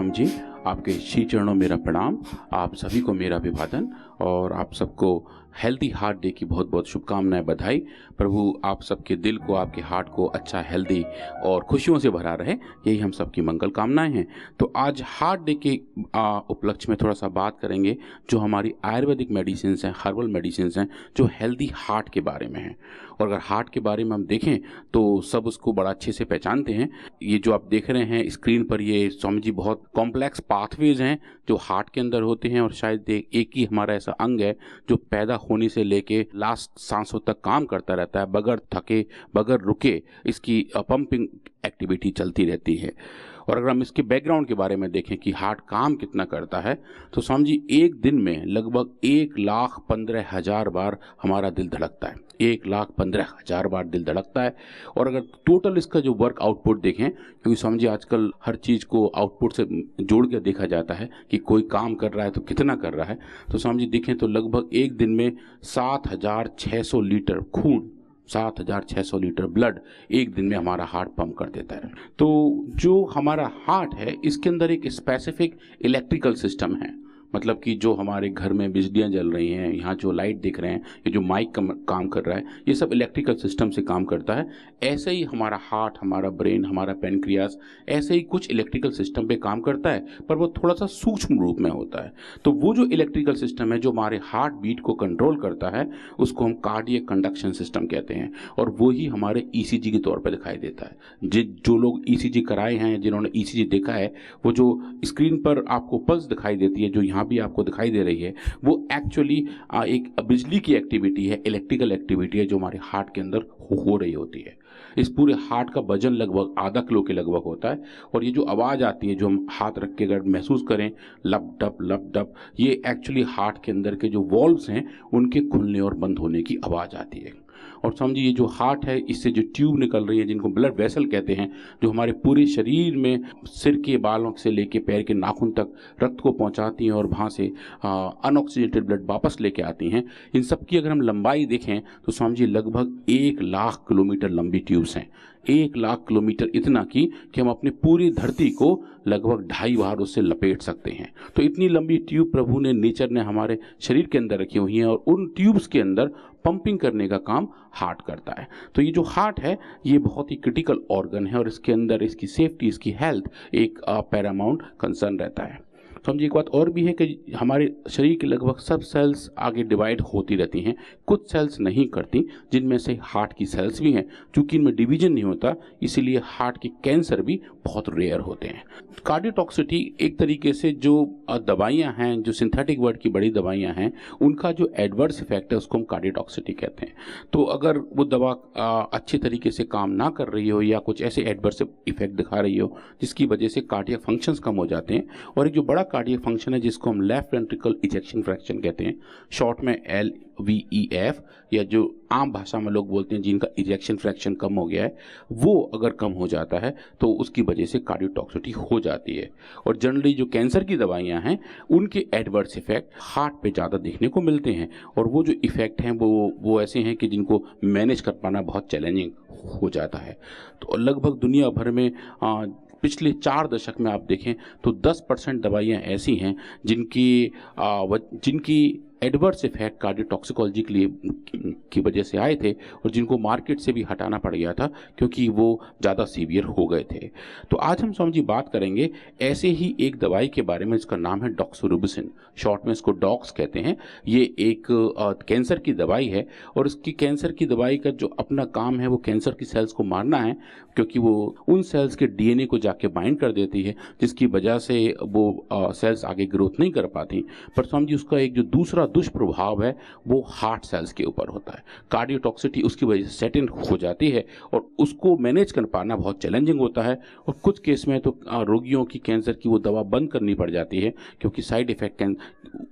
स्वामी जी, आपके श्री चरणों मेरा प्रणाम। आप सभी को मेरा अभिवादन और आप सबको हेल्दी हार्ट डे की बहुत बहुत शुभकामनाएं, बधाई। प्रभु आप सबके दिल को, आपके हार्ट को अच्छा, हेल्दी और खुशियों से भरा रहे, यही हम सबकी मंगल कामनाएं हैं। तो आज हार्ट डे के उपलक्ष्य में थोड़ा सा बात करेंगे जो हमारी आयुर्वेदिक मेडिसिन हैं, हर्बल मेडिसिन हैं, जो हेल्दी हार्ट के बारे में हैं। और अगर हार्ट के बारे में हम देखें तो सब उसको बड़ा अच्छे से पहचानते हैं। ये जो आप देख रहे हैं स्क्रीन पर, ये स्वामी जी बहुत कॉम्प्लेक्स पाथवेज हैं जो हार्ट के अंदर होते हैं। और शायद एक ही हमारा ऐसा अंग है जो पैदा होने से लेके लास्ट सांसों तक काम करता रहता है, बगैर थके, बगैर रुके इसकी पंपिंग एक्टिविटी चलती रहती है। और अगर हम इसके बैकग्राउंड के बारे में देखें कि हार्ट काम कितना करता है, तो स्वामी जी एक दिन में लगभग 1,15,000 बार हमारा दिल धड़कता है। 1,15,000 बार दिल धड़कता है। और अगर टोटल इसका जो वर्क आउटपुट देखें, क्योंकि स्वामी जी आजकल हर चीज़ को आउटपुट से जोड़ के देखा जाता है कि कोई काम कर रहा है तो कितना कर रहा है, तो स्वामी जी देखें तो लगभग एक दिन में 7,600 लीटर खून, 7,600 लीटर ब्लड एक दिन में हमारा हार्ट पंप कर देता है। तो जो हमारा हार्ट है इसके अंदर एक स्पेसिफिक इलेक्ट्रिकल सिस्टम है। मतलब कि जो हमारे घर में बिजलियाँ जल रही हैं, यहाँ जो लाइट दिख रहे हैं, ये जो माइक काम कर रहा है, ये सब इलेक्ट्रिकल सिस्टम से काम करता है। ऐसे ही हमारा हार्ट, हमारा ब्रेन, हमारा पेनक्रियास ऐसे ही कुछ इलेक्ट्रिकल सिस्टम पे काम करता है, पर वो थोड़ा सा सूक्ष्म रूप में होता है। तो वो जो इलेक्ट्रिकल सिस्टम है जो हमारे हार्ट बीट को कंट्रोल करता है, उसको हम कार्डियक कंडक्शन सिस्टम कहते हैं। और वो ही हमारे ईसीजी के तौर पर दिखाई देता है। जो लोग ईसीजी कराए हैं, जिन्होंने ईसीजी देखा है, वो जो स्क्रीन पर आपको पल्स दिखाई देती है, जो यहाँ भी आपको दिखाई दे रही है, वो एक्चुअली एक बिजली की एक्टिविटी है, इलेक्ट्रिकल एक्टिविटी है जो हमारे हार्ट के अंदर हो रही होती है। इस पूरे हार्ट का वजन लगभग आधा किलो के लगभग होता है। और ये जो आवाज़ आती है, जो हम हाथ रख के अगर महसूस करें, लब डब, ये एक्चुअली हार्ट के अंदर के जो वॉल्व्स हैं उनके खुलने और बंद होने की आवाज़ आती है। और समझिए ये जो हार्ट है, इससे जो ट्यूब निकल रही है, जिनको ब्लड वेसल कहते हैं, जो हमारे पूरे शरीर में सिर के बालों से लेके पैर के नाखून तक रक्त को पहुंचाती हैं और वहाँ से अनऑक्सीजेटेड ब्लड वापस लेके आती हैं। इन सब की अगर हम लंबाई देखें तो समझिए लगभग 1,00,000 किलोमीटर लंबी ट्यूब्स हैं। 1,00,000 किलोमीटर, इतना कि हम अपनी पूरी धरती को लगभग 2.5 बार उससे लपेट सकते हैं। तो इतनी लंबी ट्यूब प्रभु ने, नेचर ने हमारे शरीर के अंदर रखी हुई हैं और उन ट्यूब्स के अंदर पंपिंग करने का काम हार्ट करता है। तो ये जो हार्ट है ये बहुत ही क्रिटिकल ऑर्गन है और इसके अंदर इसकी सेफ्टी, इसकी हेल्थ एक पैरामाउंट कंसर्न रहता है। समझिए एक बात और भी है कि हमारे शरीर के लगभग सब सेल्स आगे डिवाइड होती रहती हैं, कुछ सेल्स नहीं करती, जिनमें से हार्ट की सेल्स भी हैं। चूँकि इनमें डिवीजन नहीं होता, इसीलिए हार्ट के कैंसर भी बहुत रेयर होते हैं। कार्डियोटॉक्सिटी एक तरीके से जो दवाइयाँ हैं, जो सिंथेटिक वर्ड की बड़ी दवाइयाँ हैं, उनका जो एडवर्स इफेक्ट है उसको हम कार्डियोटॉक्सिटी कहते हैं। तो अगर वो दवा अच्छे तरीके से काम ना कर रही हो या कुछ ऐसे एडवर्स इफेक्ट दिखा रही हो जिसकी वजह से कार्डियक फंक्शंस कम हो जाते हैं, और एक जो बड़ा कार्डियक फंक्शन है जिसको हम लेफ्ट वेंट्रिकल इजेक्शन फ्रैक्शन कहते हैं, शॉर्ट में LVEF, या जो आम भाषा में लोग बोलते हैं जिनका इजेक्शन फ्रैक्शन कम हो गया है, वो अगर कम हो जाता है तो उसकी वजह से कार्डियोटॉक्सिटी हो जाती है। और जनरली जो कैंसर की दवाइयां हैं उनके एडवर्स इफेक्ट हार्ट पे ज़्यादा देखने को मिलते हैं। और वो जो इफेक्ट हैं वो ऐसे हैं कि जिनको मैनेज कर पाना बहुत चैलेंजिंग हो जाता है। तो लगभग दुनिया भर में पिछले 4 दशक में आप देखें तो 10% दवाइयाँ ऐसी हैं जिनकी एडवर्स इफेक्ट कार्डियोटॉक्सिकोलॉजी के लिए की वजह से आए थे और जिनको मार्केट से भी हटाना पड़ गया था क्योंकि वो ज़्यादा सीवियर हो गए थे। तो आज हम समझिए बात करेंगे ऐसे ही एक दवाई के बारे में जिसका नाम है डॉक्सोरुबिसिन, शॉर्ट में इसको डॉक्स कहते हैं। ये एक कैंसर की दवाई है और इसकी कैंसर की दवाई का जो अपना काम है वो कैंसर की सेल्स को मारना है, क्योंकि वो उन सेल्स के DNA को जाके बाइंड कर देती है जिसकी वजह से वो सेल्स आगे ग्रोथ नहीं कर पाती। पर समझिए उसका एक जो दूसरा दुष्प्रभाव है वो हार्ट सेल्स के ऊपर होता है। कार्डियोटॉक्सिटी उसकी वजह से सेट इन हो जाती है और उसको मैनेज कर पाना बहुत चैलेंजिंग होता है। और कुछ केस में तो रोगियों की कैंसर की वो दवा बंद करनी पड़ जाती है क्योंकि साइड इफेक्ट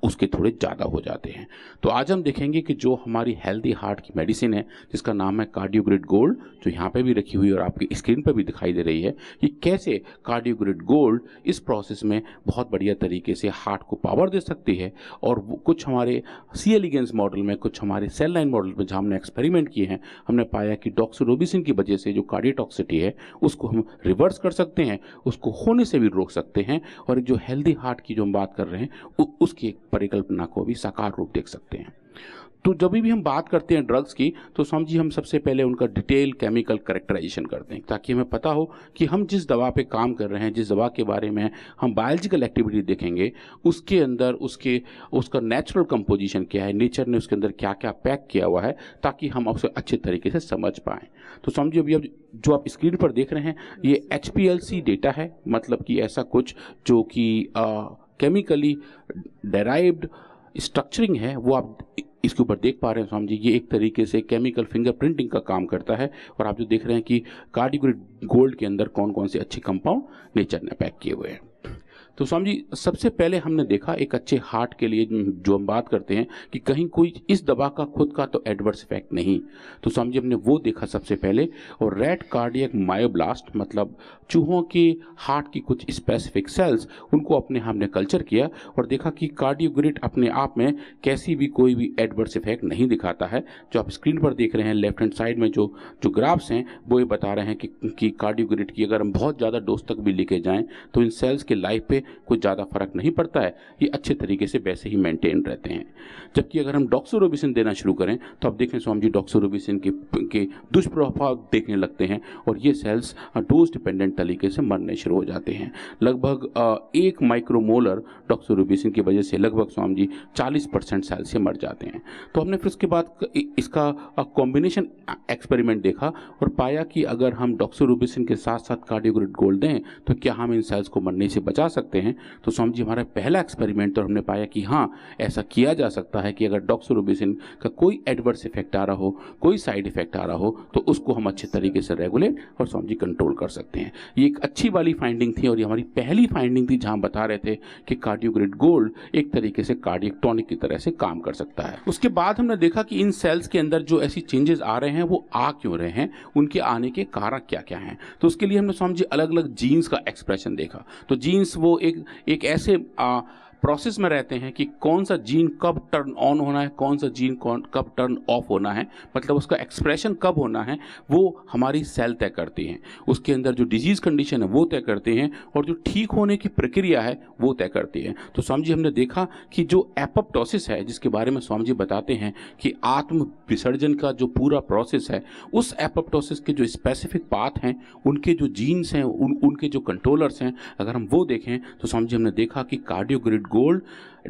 उसके थोड़े ज़्यादा हो जाते हैं। तो आज हम देखेंगे कि जो हमारी हेल्दी हार्ट की मेडिसिन है जिसका नाम है कार्डियोग्रिड गोल्ड, जो यहाँ पे भी रखी हुई और आपकी स्क्रीन पर भी दिखाई दे रही है, कि कैसे कार्डियोग्रिड गोल्ड इस प्रोसेस में बहुत बढ़िया तरीके से हार्ट को पावर दे सकती है और वो कुछ हमारे हमारे सी एलिगेंस मॉडल में, कुछ हमारे सेल लाइन मॉडल में जहाँ हमने एक्सपेरिमेंट किए हैं, हमने पाया कि डॉक्सोरोबिसिन की वजह से जो कार्डियोटॉक्सिटी है उसको हम रिवर्स कर सकते हैं, उसको होने से भी रोक सकते हैं, और जो हेल्दी हार्ट की जो हम बात कर रहे हैं उसकी एक परिकल्पना को भी साकार रूप देख सकते हैं। तो जब भी हम बात करते हैं ड्रग्स की, तो समझिए हम सबसे पहले उनका डिटेल केमिकल कैरेक्टराइजेशन करते हैं, ताकि हमें पता हो कि हम जिस दवा पे काम कर रहे हैं, जिस दवा के बारे में हम बायोलॉजिकल एक्टिविटी देखेंगे, उसके अंदर उसका नेचुरल कंपोजिशन क्या है, नेचर ने उसके अंदर क्या क्या पैक किया हुआ है, ताकि हम उसे अच्छे तरीके से समझ पाएँ। तो समझिए अभी अब जो आप स्क्रीन पर देख रहे हैं ये HPLC डेटा है, मतलब कि ऐसा कुछ जो कि केमिकली डेराइव्ड स्ट्रक्चरिंग है वो आप इसके ऊपर देख पा रहे हैं। समझिए ये एक तरीके से केमिकल फिंगरप्रिंटिंग का काम करता है, और आप जो देख रहे हैं कि कार्डियोग्रिड गोल्ड के अंदर कौन कौन से अच्छे कंपाउंड नेचर ने पैक किए हुए हैं। तो समझिए सबसे पहले हमने देखा एक अच्छे हार्ट के लिए जो हम बात करते हैं कि कहीं कोई इस दवा का खुद का तो एडवर्स इफेक्ट नहीं, तो समझिए हमने वो देखा सबसे पहले। और रेड कार्डियक मायोब्लास्ट मतलब चूहों के हार्ट की कुछ स्पेसिफिक सेल्स, उनको अपने हमने कल्चर किया और देखा कि कार्डियोग्रिड अपने आप में कैसी भी कोई भी एडवर्स इफेक्ट नहीं दिखाता है। जो आप स्क्रीन पर देख रहे हैं लेफ्ट हैंड साइड में जो ग्राफ्स हैं वो ये बता रहे हैं कि कार्डियोग्रिड की अगर हम बहुत ज़्यादा डोज तक भी लेके जाएं तो इन सेल्स के लाइफ पे कुछ ज़्यादा फर्क नहीं पड़ता है, ये अच्छे तरीके से वैसे ही मेंटेन रहते हैं। जबकि अगर हम डॉक्सोरोबिसिन देना शुरू करें तो आप देखें स्वामी जी डॉक्सोरोबिसिन के दुष्प्रभाव देखने लगते हैं और ये सेल्स डोज डिपेंडेंट तरीके से मरने शुरू हो जाते हैं। लगभग 1 माइक्रोमोलर डॉक्सोरोबिसिन की वजह से लगभग स्वामी जी 40% सेल्स से मर जाते हैं। तो हमने फिर उसके बाद इसका कॉम्बिनेशन एक्सपेरिमेंट देखा और पाया कि अगर हम डॉक्सोरोबिसिन के साथ साथ कार्डियोग्रिड गोल्ड दें तो क्या हम इन सेल्स को मरने से बचा सकते हैं। तो स्वामी जी हमारा पहला एक्सपेरिमेंट तो हमने पाया कि हाँ ऐसा किया जा सकता है कि अगर डॉक्सोरोबिसिन का कोई एडवर्स इफेक्ट आ रहा हो, कोई साइड इफेक्ट आ रहा हो, तो उसको हम अच्छे तरीके से रेगुलेट और स्वामी जी कंट्रोल कर सकते हैं। ये एक अच्छी वाली फाइंडिंग थी और ये हमारी पहली फाइंडिंग थी जहां बता रहे थे कि कार्डियोग्रिड गोल्ड एक तरीके से कार्डियक टॉनिक की तरह से काम कर सकता है। उसके बाद हमने देखा कि इन सेल्स के अंदर जो ऐसी चेंजेस आ रहे हैं वो आ क्यों रहे हैं, उनके आने के कारण क्या क्या हैं। तो उसके लिए हमने स्वामी जी अलग अलग जीन्स का एक्सप्रेशन देखा। तो जीन्स वो एक ऐसे प्रोसेस में रहते हैं कि कौन सा जीन कब टर्न ऑन होना है, कौन सा जीन कब टर्न ऑफ होना है, मतलब उसका एक्सप्रेशन कब होना है वो हमारी सेल तय करती हैं। उसके अंदर जो डिजीज कंडीशन है वो तय करते हैं और जो ठीक होने की प्रक्रिया है वो तय करती है। तो स्वामी जी हमने देखा कि जो एपोप्टोसिस है जिसके बारे में स्वामी जी बताते हैं कि आत्म विसर्जन का जो पूरा प्रोसेस है, उस एपोप्टोसिस के जो स्पेसिफिक पाथ हैं, उनके जो जीन्स हैं, उनके जो कंट्रोलर्स हैं, अगर हम वो देखें तो स्वामी जी हमने देखा कि कार्डियोग्रिड गोल्ड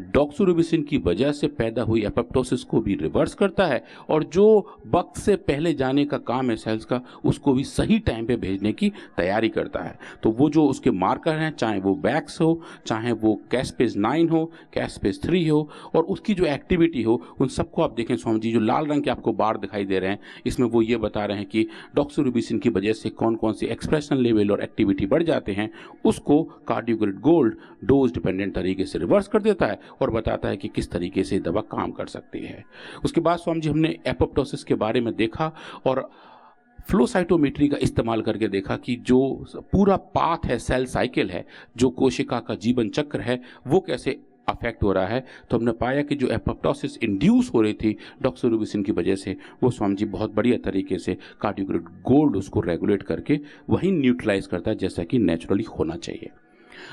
डॉक्सोरोबिसिन की वजह से पैदा हुई एपोप्टोसिस को भी रिवर्स करता है और जो वक्त से पहले जाने का काम है सेल्स का, उसको भी सही टाइम पे भेजने की तैयारी करता है। तो वो जो उसके मार्कर हैं, चाहे वो बैक्स हो, चाहे वो कैस्पेज 9 हो, कैस्पेज 3 हो, और उसकी जो एक्टिविटी हो, उन सबको आप देखें स्वामी जी जो लाल रंग के आपको बार दिखाई दे रहे हैं, इसमें वो ये बता रहे हैं कि डॉक्सोरोबिसिन की वजह से कौन कौन सी एक्सप्रेशन लेवल और एक्टिविटी बढ़ जाते हैं, उसको कार्डियोग्रिड गोल्ड डोज डिपेंडेंट तरीके से रिवर्स कर देता है और बताता है कि किस तरीके से दवा काम कर सकती है। उसके बाद स्वामी जी हमने एपोप्टोसिस के बारे में देखा और फ्लो साइटोमेट्री का इस्तेमाल करके देखा कि जो पूरा पाथ है, सेल साइकिल है, जो कोशिका का जीवन चक्र है, वो कैसे अफेक्ट हो रहा है। तो हमने पाया कि जो एपोप्टोसिस इंड्यूस हो रही थी डॉक्सोरोबिसिन की वजह से, वो स्वामी जी बहुत बढ़िया तरीके से कार्डियोग्रिड गोल्ड उसको रेगुलेट करके वही न्यूट्रलाइज करता है जैसा कि नेचुरली होना चाहिए।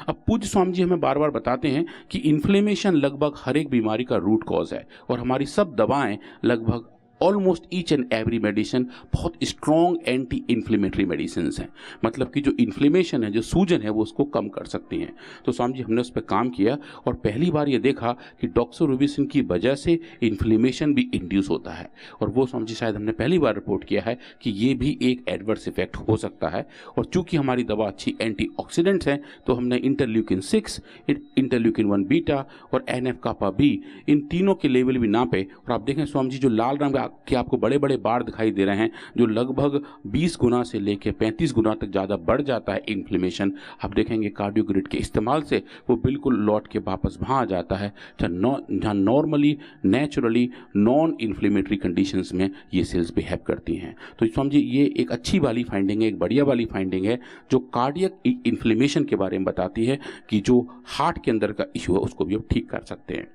अब पूज्य स्वामी जी हमें बार बार बताते हैं कि इन्फ्लेमेशन लगभग हर एक बीमारी का रूट कॉज है और हमारी सब दवाएं लगभग almost each and every medicine बहुत स्ट्रॉन्ग एंटी इन्फ्लेमेटरी मेडिसिन हैं, मतलब कि जो इन्फ्लेमेशन है, जो सूजन है, वो उसको कम कर सकती हैं। तो स्वामी जी हमने उस पर काम किया और पहली बार ये देखा कि डॉक्सोरोबिसिन की वजह से इन्फ्लेमेशन भी इंड्यूस होता है और वो स्वामी जी शायद हमने पहली बार रिपोर्ट किया है कि ये भी एक एडवर्स इफेक्ट हो सकता है। और चूंकि हमारी दवा अच्छी एंटीऑक्सीडेंट्स हैं तो हमने इंटरल्यूकिन 6, इंटरल्यूकिन 1 बीटा और NF-κB इन तीनों के लेवल भी नापे। और आप देखें स्वामी जी जो लाल रंग कि आपको बड़े बड़े बार दिखाई दे रहे हैं जो लगभग 20 गुना से लेकर 35 गुना तक ज़्यादा बढ़ जाता है इन्फ्लेमेशन, आप देखेंगे कार्डियोग्रिड के इस्तेमाल से वो बिल्कुल लौट के वापस वहाँ आ जाता है जहाँ normally naturally non inflammatory conditions में ये सेल्स बिहेव करती हैं। तो समझिए ये एक अच्छी वाली फाइंडिंग है, एक बढ़िया वाली फाइंडिंग है जो कार्डियक इन्फ्लेमेशन के बारे में बताती है कि जो हार्ट के अंदर का इशू है उसको भी अब ठीक कर सकते हैं।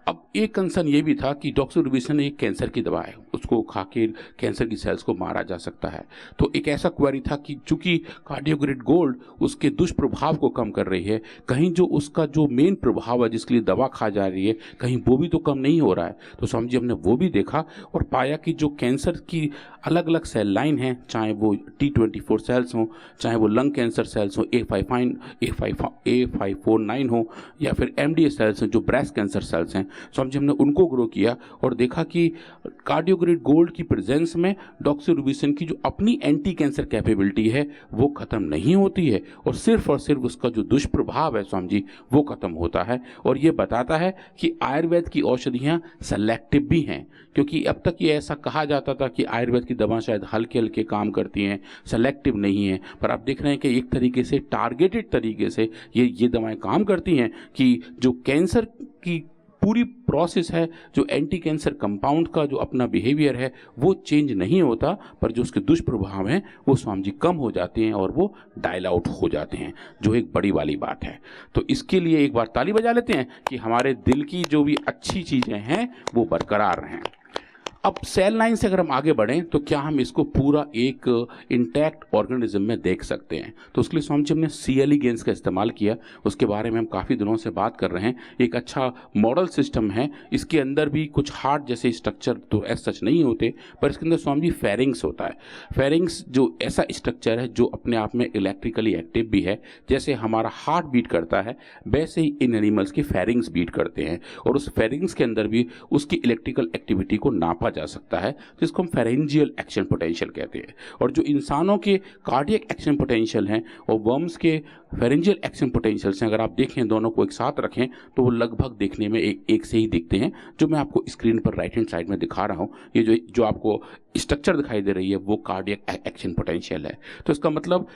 अब एक कंसर्न ये भी था कि डॉक्सोरिबोफेन एक कैंसर की दवा है, उसको खा के कैंसर की सेल्स को मारा जा सकता है। तो एक ऐसा क्वेरी था कि चूंकि कार्डियोग्रिड गोल्ड उसके दुष्प्रभाव को कम कर रही है, कहीं जो उसका जो मेन प्रभाव है जिसके लिए दवा खा जा रही है, कहीं वो भी तो कम नहीं हो रहा है। तो स्वामी जी हमने वो भी देखा और पाया कि जो कैंसर की अलग अलग सेल लाइन हैं, चाहे वो T24 सेल्स हों, चाहे वो लंग कैंसर सेल्स हों, A549 हो, या फिर MDA सेल्स हैं जो ब्रेस्ट कैंसर सेल्स हैं, स्वामी जी हमने उनको ग्रो किया और देखा कि कार्डियोग्रिड गोल्ड की प्रेजेंस में डॉक्सोरिबोफेन की जो अपनी एंटी कैंसर कैपेबिलिटी है वो खत्म नहीं होती है, और सिर्फ उसका जो दुष्प्रभाव है स्वामी जी वो खत्म होता है। और ये बताता है कि आयुर्वेद की औषधियाँ सेलेक्टिव भी हैं, क्योंकि अब तक ये ऐसा कहा जाता था कि आयुर्वेद की दवा शायद हल्के हल्के काम करती हैं, सेलेक्टिव नहीं है, पर आप देख रहे हैं कि एक तरीके से टारगेटेड तरीके से ये दवाएं काम करती हैं कि जो कैंसर की पूरी प्रोसेस है, जो एंटी कैंसर कंपाउंड का जो अपना बिहेवियर है वो चेंज नहीं होता, पर जो उसके दुष्प्रभाव हैं वो स्वामी जी कम हो जाते हैं और वो डायल आउट हो जाते हैं, जो एक बड़ी वाली बात है। तो इसके लिए एक बार ताली बजा लेते हैं कि हमारे दिल की जो भी अच्छी चीज़ें हैं वो बरकरार रहें। अब सेल लाइन से अगर हम आगे बढ़ें तो क्या हम इसको पूरा एक इंटैक्ट ऑर्गेनिज्म में देख सकते हैं? तो उसके लिए स्वामी जी हमने CLE गेंस का इस्तेमाल किया, उसके बारे में हम काफ़ी दिनों से बात कर रहे हैं। एक अच्छा मॉडल सिस्टम है, इसके अंदर भी कुछ हार्ट जैसे स्ट्रक्चर तो एज सच नहीं होते, पर इसके अंदर स्वामी जी फेरिंग्स होता है। फेरिंग्स जो ऐसा स्ट्रक्चर है जो अपने आप में इलेक्ट्रिकली एक्टिव भी है, जैसे हमारा हार्ट बीट करता है वैसे ही इन एनिमल्स के फेरिंग्स बीट करते हैं, और उस फेरिंग्स के अंदर भी उसकी इलेक्ट्रिकल एक्टिविटी को नापा जा सकता है, जिसको हम फेरेंजियल एक्शन पोटेंशियल कहते हैं। और जो इंसानों के कार्डियक एक्शन पोटेंशियल हैं और वर्म्स के फेरेंजियल एक्शन पोटेंशियल्स हैं, अगर आप देखें दोनों को एक साथ रखें तो वो लगभग देखने में एक से ही दिखते हैं, जो मैं आपको स्क्रीन पर राइट हैंड साइड में दिखा रहा हूँ। ये जो आपको स्ट्रक्चर दिखाई दे रही है वो कार्डियक एक्शन पोटेंशियल है। तो इसका मतलब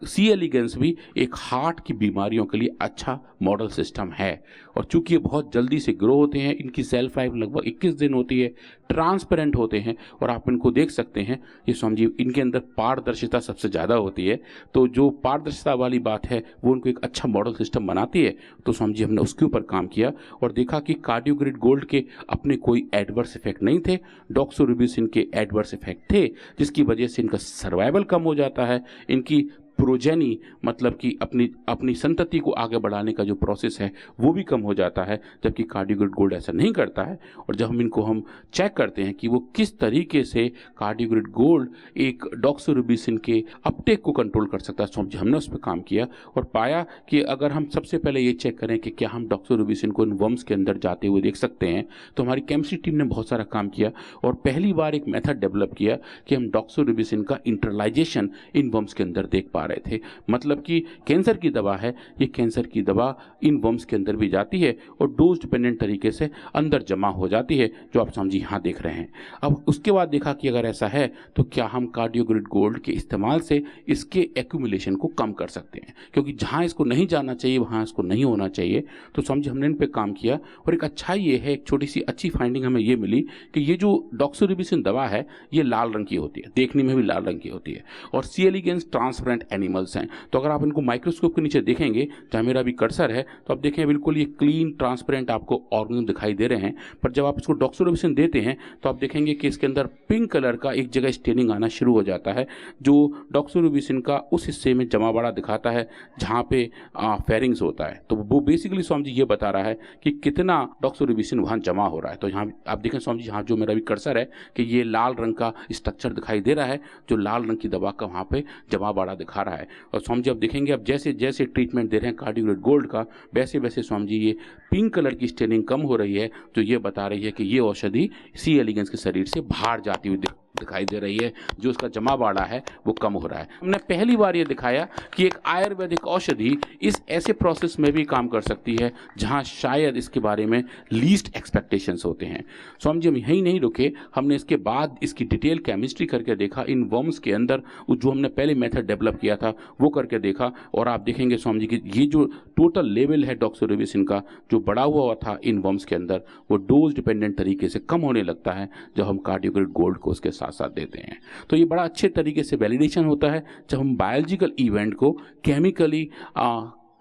CLE गेंस भी एक हार्ट की बीमारियों के लिए अच्छा मॉडल सिस्टम है। और चूंकि ये बहुत जल्दी से ग्रो होते हैं, इनकी सेल्फ लाइफ लगभग 21 दिन होती है, ट्रांसपेरेंट होते हैं और आप इनको देख सकते हैं। ये समझिए इनके अंदर पारदर्शिता सबसे ज़्यादा होती है, तो जो पारदर्शिता वाली बात है वो उनको एक अच्छा मॉडल सिस्टम बनाती है। तो समझिए हमने उसके ऊपर काम किया और देखा कि कार्डियोग्रिड गोल्ड के अपने कोई एडवर्स इफेक्ट नहीं थे, डॉक्सोरिबोफेन के एडवर्स इफेक्ट थे, जिसकी वजह से इनका सर्वाइवल कम हो जाता है, इनकी प्रोजेनी मतलब कि अपनी संतति को आगे बढ़ाने का जो प्रोसेस है वो भी कम हो जाता है, जबकि कार्डियोग्रिड गोल्ड ऐसा नहीं करता है। और जब हम इनको चेक करते हैं कि वो किस तरीके से कार्डियोग्रिड गोल्ड एक डॉक्सोरिबोफेन के अपटेक को कंट्रोल कर सकता है, तो हमने उस पर काम किया और पाया कि अगर हम सबसे पहले ये चेक करें कि क्या हम डॉक्सोरिबोफेन को इन वर्म्स के अंदर जाते हुए देख सकते हैं, तो हमारी केमिस्ट्री टीम ने बहुत सारा काम किया और पहली बार एक मेथड डेवलप किया कि हम डॉक्सोरिबोफेन का इंटरलाइजेशन इन वर्म्स के अंदर देख पा रहे थे। मतलब कि कैंसर की दवा है, ये कैंसर की दवा इन वर्म्स के अंदर भी जाती है और डोज डिपेंडेंट तरीके से अंदर जमा हो जाती है, जो आप समझिए यहाँ देख रहे हैं। अब उसके बाद देखा कि अगर ऐसा है तो क्या हम कार्डियोग्रिड गोल्ड के इस्तेमाल से इसके एक्यूमुलेशन को कम कर सकते हैं, क्योंकि जहाँ इसको नहीं जाना चाहिए वहाँ इसको नहीं होना चाहिए। तो समझिए हमने इन पर काम किया और एक अच्छा ये है, एक छोटी सी अच्छी फाइंडिंग हमें ये मिली कि ये जो डॉक्सोरिबोफेन दवा है ये लाल रंग की होती है, देखने में भी लाल रंग की होती है, और CLE गेंस ट्रांसपेरेंट एनिमल्स हैं। तो अगर आप इनको माइक्रोस्कोप के नीचे देखेंगे, जहाँ मेरा भी कर्सर है, तो आप देखें बिल्कुल ये क्लीन ट्रांसपेरेंट आपको ऑर्गेनिज्म दिखाई दे रहे हैं। पर जब आप इसको डॉक्सोरिबोफेन देते हैं तो आप देखेंगे कि इसके अंदर पिंक कलर का एक जगह स्टेनिंग आना शुरू हो जाता है, जो डॉक्सोरिबोफेन का उस हिस्से में जमा बड़ा दिखाता है जहाँ पे फेरिंग्स होता है। तो वो बेसिकली स्वामी जी ये बता रहा है कि कितना डॉक्सोरिबोफेन वहाँ जमा हो रहा है। तो यहाँ आप देखें स्वामी जी, यहाँ जो मेरा भी कर्सर है कि ये लाल रंग का स्ट्रक्चर दिखाई दे रहा है, जो लाल रंग की दवा का वहाँ पे जमा बड़ा दिखा रहा है। और स्वामी जी आप देखेंगे, अब जैसे जैसे ट्रीटमेंट दे रहे हैं कार्डियोग्रिड गोल्ड का, वैसे वैसे स्वामी जी ये पिंक कलर की स्टेनिंग कम हो रही है, जो ये बता रही है कि ये औषधि CLE गेंस के शरीर से बाहर जाती हुई दिखाई दे रही है, जो उसका जमा बाड़ा है वो कम हो रहा है। हमने पहली बार ये दिखाया कि एक आयुर्वेदिक औषधि इस ऐसे प्रोसेस में भी काम कर सकती है जहां शायद इसके बारे में लीस्ट एक्सपेक्टेशंस होते हैं। स्वामी जी हम यहीं नहीं रुके, हमने इसके बाद इसकी डिटेल केमिस्ट्री करके देखा, इन वर्म्स के अंदर जो हमने पहले मेथड डेवलप किया था वो करके देखा, और आप देखेंगे स्वामी जी कि ये जो टोटल लेवल है डॉक्सोरिबोफेन का जो बढ़ा हुआ था इन वर्म्स के अंदर, वो डोज डिपेंडेंट तरीके से कम होने लगता है जब हम कार्डियोग्रिड गोल्ड को उसके साथ साथ देते हैं। तो ये बड़ा अच्छे तरीके से वैलिडेशन होता है जब हम बायोलॉजिकल इवेंट को केमिकली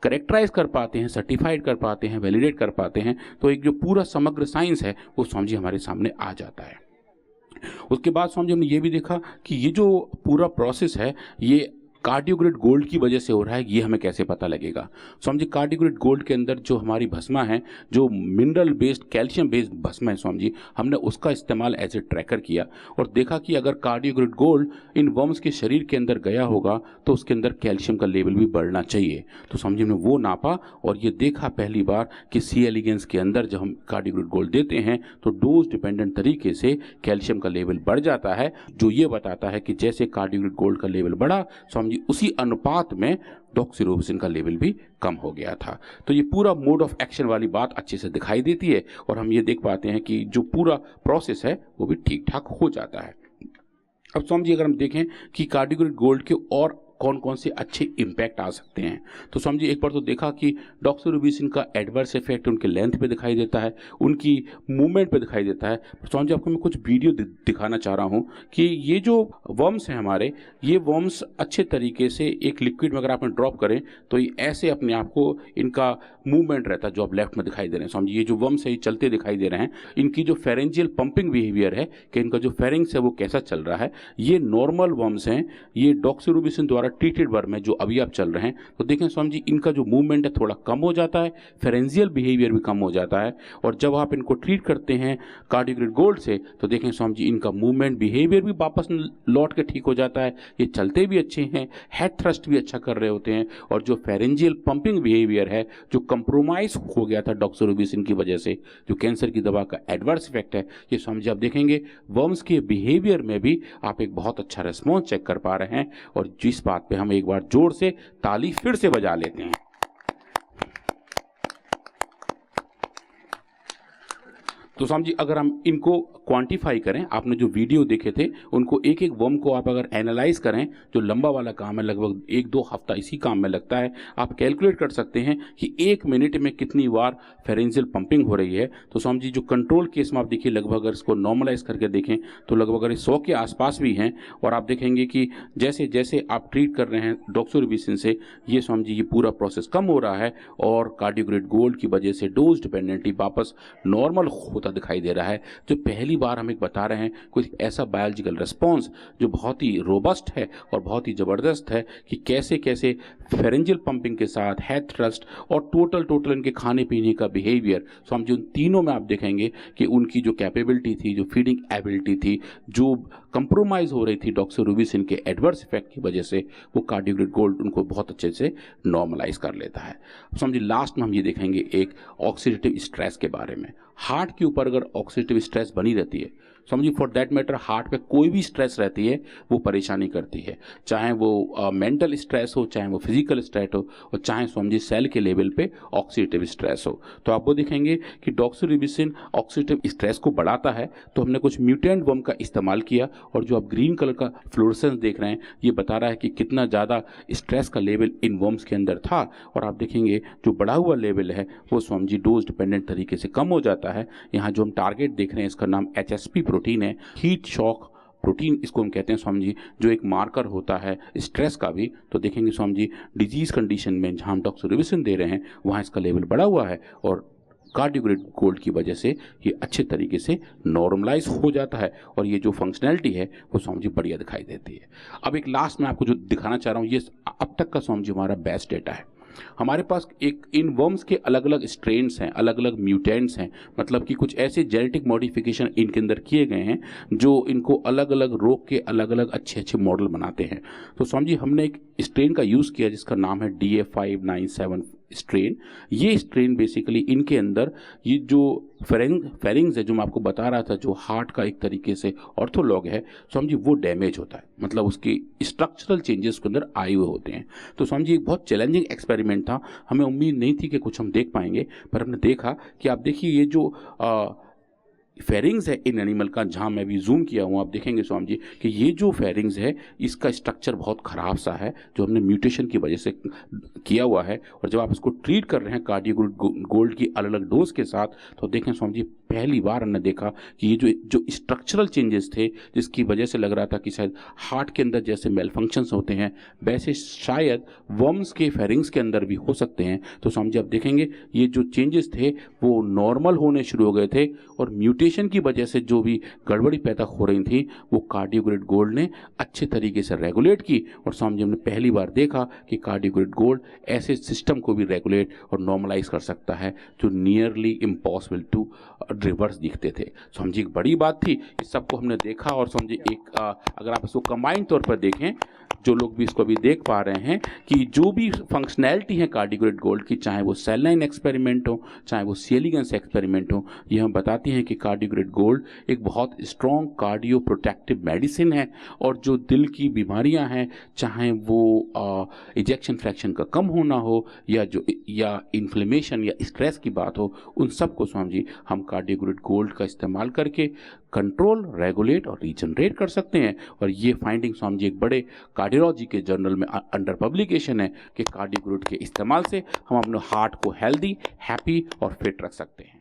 करेक्टराइज कर पाते हैं, सर्टिफाइड कर पाते हैं, वैलिडेट कर पाते हैं, तो एक जो पूरा समग्र साइंस है वो स्वामी जी हमारे सामने आ जाता है। उसके बाद स्वामी जी हमने ये भी देखा कि ये जो पूरा प्रोसेस है ये कार्डियोग्रिड गोल्ड की वजह से हो रहा है, ये हमें कैसे पता लगेगा। स्वामी जी कार्डियोग्रिड गोल्ड के अंदर जो हमारी भस्मा है, जो मिनरल बेस्ड कैल्शियम बेस्ड भस्मा है स्वामी जी, हमने उसका इस्तेमाल एज ए ट्रैकर किया और देखा कि अगर कार्डियोग्रिड गोल्ड इन वर्म्स के शरीर के अंदर गया होगा तो उसके अंदर कैल्शियम का लेवल भी बढ़ना चाहिए। तो स्वामी जी हमने वो नापा और ये देखा पहली बार कि सी एलिगेंस के अंदर जब हम कार्डियोग्रिड गोल्ड देते हैं तो डोज डिपेंडेंट तरीके से कैल्शियम का लेवल बढ़ जाता है, जो ये बताता है कि जैसे कार्डियोग्रिड गोल्ड का लेवल बढ़ा स्वामी जी उसी अनुपात में डॉक्सिरोबिसिन का लेवल भी कम हो गया था। तो ये पूरा मोड ऑफ एक्शन वाली बात अच्छे से दिखाई देती है और हम ये देख पाते हैं कि जो पूरा प्रोसेस है वो भी ठीक ठाक हो जाता है। अब स्वामी जी अगर हम देखें कि कार्डियोग्रिड गोल्ड के और कौन कौन से अच्छे इम्पैक्ट आ सकते हैं, तो स्वामी जी एक बार तो देखा कि डॉक्सिरोबिसिन का एडवर्स इफेक्ट उनके लेंथ पे दिखाई देता है, उनकी मूवमेंट पे दिखाई देता है। स्वामी जी आपको मैं कुछ वीडियो दिखाना चाह रहा हूँ कि ये जो वर्म्स हैं हमारे, ये वर्म्स अच्छे तरीके से एक लिक्विड में अगर आप ड्रॉप करें तो ये ऐसे अपने आप को इनका मूवमेंट रहता है जो आप लेफ्ट में दिखाई दे रहे हैं। स्वामी जी ये जो वर्म्स है ये चलते दिखाई दे रहे हैं, इनकी जो फेरेंजियल पंपिंग बिहेवियर है कि इनका जो फेरिंग्स है वो कैसा चल रहा है, ये नॉर्मल वर्म्स हैं। ये डॉक्सिरोबिसिन द्वारा ट्रीटेड वर्म है जो अभी आप चल रहे हैं। तो देखें स्वामी जी इनका जो मूवमेंट है थोड़ा कम हो जाता है, फेरेंजियल बिहेवियर भी कम हो जाता है और जब आप इनको ट्रीट करते हैं कार्डियोग्रिड गोल्ड से तो देखें स्वामी जी इनका मूवमेंट बिहेवियर भी वापस लौट के ठीक हो जाता है, ये चलते भी अच्छे हैं, हेड थ्रस्ट भी अच्छा कर रहे होते हैं और जो फेरेंजियल पंपिंग बिहेवियर है जो कंप्रोमाइज हो गया था डॉक्सिरोबिसिन की वजह से, जो कैंसर की दवा का एडवर्स इफेक्ट है, ये स्वामी जी आप देखेंगे वर्म्स के बिहेवियर में भी आप एक बहुत अच्छा रिस्पॉन्स चेक कर पा रहे हैं और जिस बात पे हम एक बार जोर से ताली फिर से बजा लेते हैं। तो स्वामी जी अगर हम इनको क्वांटिफाई करें, आपने जो वीडियो देखे थे उनको एक एक वर्म को आप अगर एनालाइज करें, जो लंबा वाला काम है लगभग 1-2 हफ्ता इसी काम में लगता है, आप कैलकुलेट कर सकते हैं कि 1 मिनट में कितनी बार फेरेंजियल पंपिंग हो रही है। तो स्वामी जी जो कंट्रोल केस में आप देखिए लगभग अगर इसको नॉर्मलाइज करके देखें तो लगभग अगर 100 के आसपास भी हैं और आप देखेंगे कि जैसे जैसे आप ट्रीट कर रहे हैं डॉक्सिरोबिसिन से ये स्वामी जी ये पूरा प्रोसेस कम हो रहा है और कार्डियोग्रिड गोल्ड की वजह से डोज डिपेंडेंटली वापस नॉर्मल होता दिखाई दे रहा है। जो पहली बार हम एक बता रहे हैं कोई ऐसा बायोलॉजिकल रिस्पॉन्स जो बहुत ही रोबस्ट है और बहुत ही ज़बरदस्त है कि कैसे कैसे फेरेंजियल पंपिंग के साथ हेड थ्रस्ट और टोटल इनके खाने पीने का बिहेवियर, सो हम जो तीनों में आप देखेंगे कि उनकी जो कैपेबिलिटी थी, जो फीडिंग एबिलिटी थी, जो कंप्रोमाइज़ हो रही थी डॉक्सिरोबिसिन के एडवर्स इफेक्ट की वजह से, वो कार्डियोग्रिड गोल्ड उनको बहुत अच्छे से नॉर्मलाइज कर लेता है। समझिए लास्ट में हम ये देखेंगे एक ऑक्सीडेटिव स्ट्रेस के बारे में। हार्ट के ऊपर अगर ऑक्सीडेटिव स्ट्रेस बनी रहती है, समझिए फॉर दैट मैटर हार्ट पे कोई भी स्ट्रेस रहती है वो परेशानी करती है, चाहे वो मेंटल स्ट्रेस हो, चाहे वो फिजिकल स्ट्रेस हो और चाहे समझिए सेल के लेवल पे ऑक्सीडेटिव स्ट्रेस हो। तो आप वो देखेंगे कि डॉक्सिरोबिसिन ऑक्सीडेटिव स्ट्रेस को बढ़ाता है। तो हमने कुछ म्यूटेंट वर्म का इस्तेमाल किया और जो आप ग्रीन कलर का फ्लोरेसेंस देख रहे हैं ये बता रहा है कि कितना ज़्यादा स्ट्रेस का लेवल इन वर्म्स के अंदर था और आप देखेंगे जो बढ़ा हुआ लेवल है वो समझिए डोज डिपेंडेंट तरीके से कम हो जाता है। यहाँ जो हम टारगेट देख रहे हैं इसका नाम HSP प्रोटीन है, हीट शॉक प्रोटीन इसको हम कहते हैं स्वामी जी, जो एक मार्कर होता है स्ट्रेस का भी। तो देखेंगे स्वामी जी डिजीज कंडीशन में जहाँ हम डॉक्सिरोबिसिन दे रहे हैं वहाँ इसका लेवल बढ़ा हुआ है और कार्डियोग्रिड गोल्ड की वजह से ये अच्छे तरीके से नॉर्मलाइज हो जाता है और ये जो फंक्शनैलिटी है वो स्वामी जी बढ़िया दिखाई देती है। अब एक लास्ट में आपको जो दिखाना चाह रहा हूँ ये अब तक का स्वामी जी हमारा बेस्ट डेटा है। हमारे पास एक इन वर्म्स के अलग अलग स्ट्रेन्स हैं, अलग अलग म्यूटेंट्स हैं, मतलब कि कुछ ऐसे जेनेटिक मॉडिफिकेशन इनके अंदर किए गए हैं जो इनको अलग अलग रोग के अलग अलग अच्छे अच्छे मॉडल बनाते हैं। तो स्वामी जी हमने एक स्ट्रेन का यूज़ किया जिसका नाम है DA597 स्ट्रेन। ये स्ट्रेन बेसिकली इनके अंदर ये जो फेरिंग्स है जो मैं आपको बता रहा था, जो हार्ट का एक तरीके से ऑर्थोलॉग है, समझिए वो डैमेज होता है, मतलब उसकी स्ट्रक्चरल चेंजेस के अंदर आए हुए होते हैं। तो समझिए एक बहुत चैलेंजिंग एक्सपेरिमेंट था, हमें उम्मीद नहीं थी कि कुछ हम देख पाएंगे, पर हमने देखा कि आप देखिए ये जो फेरिंग्स है इन एनिमल का, जहाँ मैं भी जूम किया हूँ, आप देखेंगे स्वामी जी कि ये जो फेरिंग्स है इसका स्ट्रक्चर बहुत ख़राब सा है जो हमने म्यूटेशन की वजह से किया हुआ है। और जब आप इसको ट्रीट कर रहे हैं कार्डियोग्रिड गोल्ड की अलग अलग डोज के साथ तो देखें स्वामी जी पहली बार हमने देखा कि ये जो जो स्ट्रक्चरल चेंजेस थे, जिसकी वजह से लग रहा था कि शायद हार्ट के अंदर जैसे मेल फंक्शंस होते हैं वैसे शायद वर्म्स के फेरिंग्स के अंदर भी हो सकते हैं। तो स्वामी जी आप देखेंगे ये जो चेंजेस थे वो नॉर्मल होने शुरू हो गए थे, और म्यूटेशन की वजह से जो भी गड़बड़ी पैदा हो रही थी वो कार्डियोग्रिड गोल्ड ने अच्छे तरीके से रेगुलेट की। और स्वामी जी हमने पहली बार देखा कि कार्डियोग्रिड गोल्ड ऐसे सिस्टम को भी रेगुलेट और नॉर्मलाइज कर सकता है जो नियरली इम्पॉसिबल टू रिवर्स दिखते थे। स्वामी जी एक बड़ी बात थी, इस सबको हमने देखा। और स्वामी जी एक अगर आप इसको कंबाइंड तौर पर देखें, जो लोग भी इसको अभी देख पा रहे हैं कि जो भी फंक्शनैलिटी है कार्डियोग्रिड गोल्ड की, चाहे वो सेल लाइन एक्सपेरिमेंट हो चाहे वो सी एलिगेंस एक्सपेरिमेंट हो, ये हम बताती हैं कि कार्डियोग्रिड गोल्ड एक बहुत स्ट्रॉन्ग कार्डियो प्रोटेक्टिव मेडिसिन है। और जो दिल की बीमारियां हैं, चाहे वो इजेक्शन फ्रैक्शन का कम होना हो या इन्फ्लेमेशन या स्ट्रेस की बात हो, उन सब को स्वामी जी हम कार्डियोग्रिड गोल्ड का इस्तेमाल करके कंट्रोल, रेगुलेट और रीजनरेट कर सकते हैं। और ये फाइंडिंग स्वामी जी एक बड़े कार्डियोलॉजी के जर्नल में अंडर पब्लिकेशन है कि कार्डियोग्रिड के इस्तेमाल से हम अपने हार्ट को हेल्दी, हैप्पी और फिट रख सकते हैं।